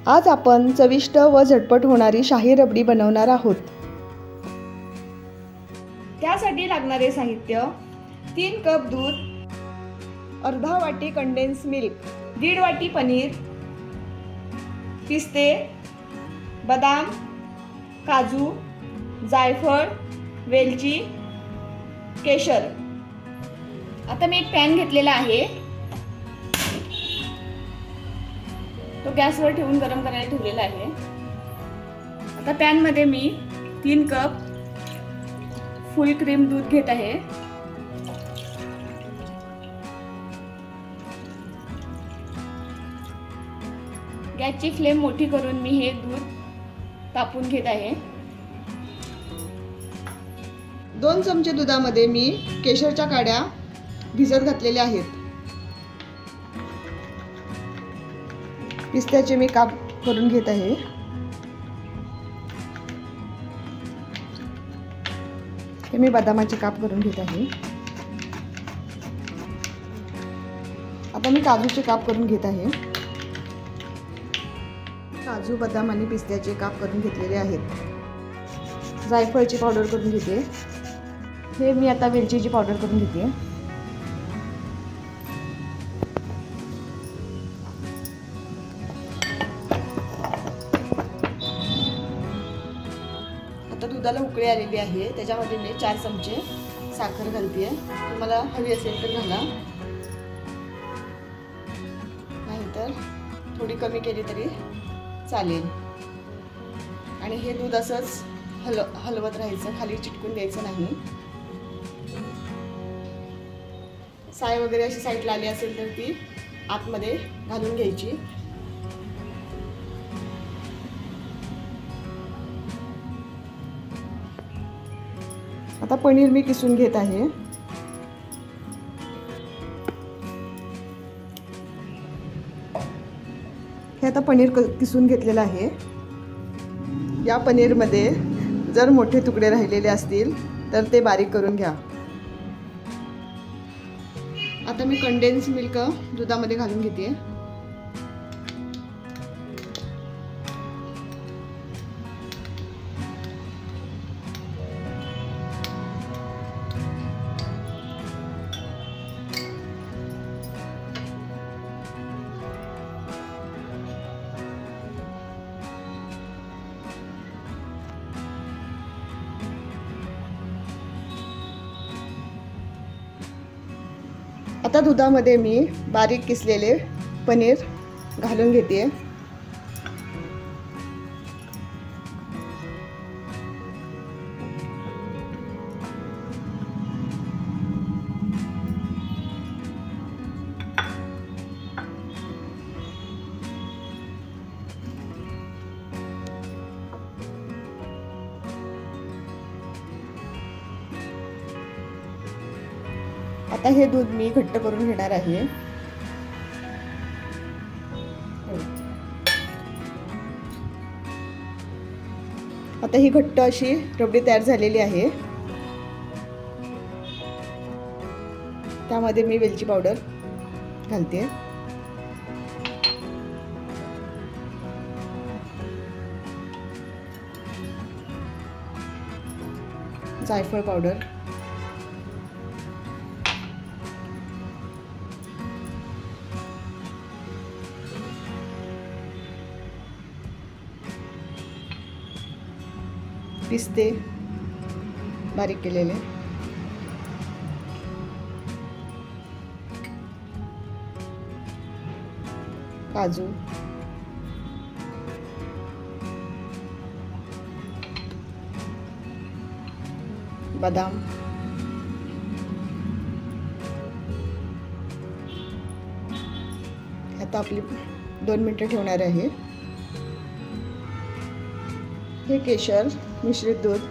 आज आपण चविष्ट व झटपट होणारी शाही रबडी बनवणार आहोत। त्यासाठी लागणारे साहित्य: 3 कप दूध, अर्धा वाटी कंडेन्स मिल्क, 1.5 वाटी पनीर, पिस्ते, बदाम, काजू, जायफळ, वेलची, केशर। आता मी एक पॅन घेतलेला आहे, तो गॅसवर ठेवून गरम करायला ठेवलेला आहे। आता पॅन मध्ये मी 3 कप फुल क्रीम दूध घेत आहे। गॅसची फ्लेम मोठी करून मी हे दूध तापवून घेत आहे। 2 चमचे दुधामध्ये मी केशरच्या काड्या भिजत घातलेल्या आहेत। पिस्त्याचे मी काप करून घेत आहे। हे मी बदामाचे काप करून घेत आहे। आता मी काजूचे काप करून घेत आहे। काजू, बदाम आणि पिस्त्याचे काप करून घेतलेले आहेत। जायफळची पावडर करून घेते। हे मी आता वेलचीची पावडर करून घेते। आता दुधाला उकळी आलेली आहे, त्याच्यामध्ये मी 4 चमचे साखर घालते। तुम्हाला हवी असेल तर घाला, नाहीतर थोडी कमी केली तरी चालेल। आणि हे दूध असंच हलवत राहायचं, खाली चिटकून द्यायचं नाही। साय वगैरे अशी साईडला आली असेल तर ती आतमध्ये घालून घ्यायची। आता पनीर मी किसून घेत आहे। हे आता पनीर किसून घेतलेलं आहे। या पनीरमध्ये जर मोठे तुकडे राहिलेले असतील तर ते बारीक करून घ्या। आता मी कंडेन्स मिल्क दुधामध्ये घालून घेते। आता दुधामध्ये मी बारीक किसलेले पनीर घालून घेते। आता हे दूध मी घट्ट करून घेणार आहे। आता ही घट्ट अशी रबडी तयार झालेली आहे। त्यामध्ये मी वेलची पावडर घालते। जायफळ पावडर, पिस्ते बारीक केलेले, काजू, बदाम, आता आपली 2 मिनिटं ठेवणार आहे। हे केशर मिश्रित दूध,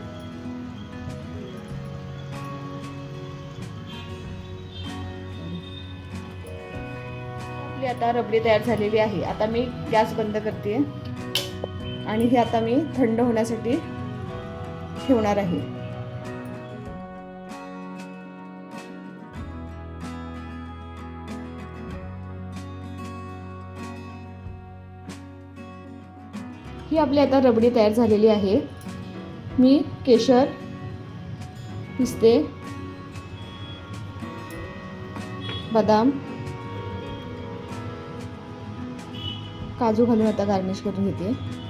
आपली आता रबडी तयार झालेली आहे। आता मी गॅस बंद करते आणि हे आता मी थंड होण्यासाठी ठेवणार आहे। ही आपली आता रबडी तयार झालेली आहे. मी केशर, पिस्ते, बदाम, काजू घालून आता गार्निश करून घेते.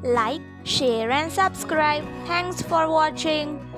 Like, share and subscribe. Thanks for watching.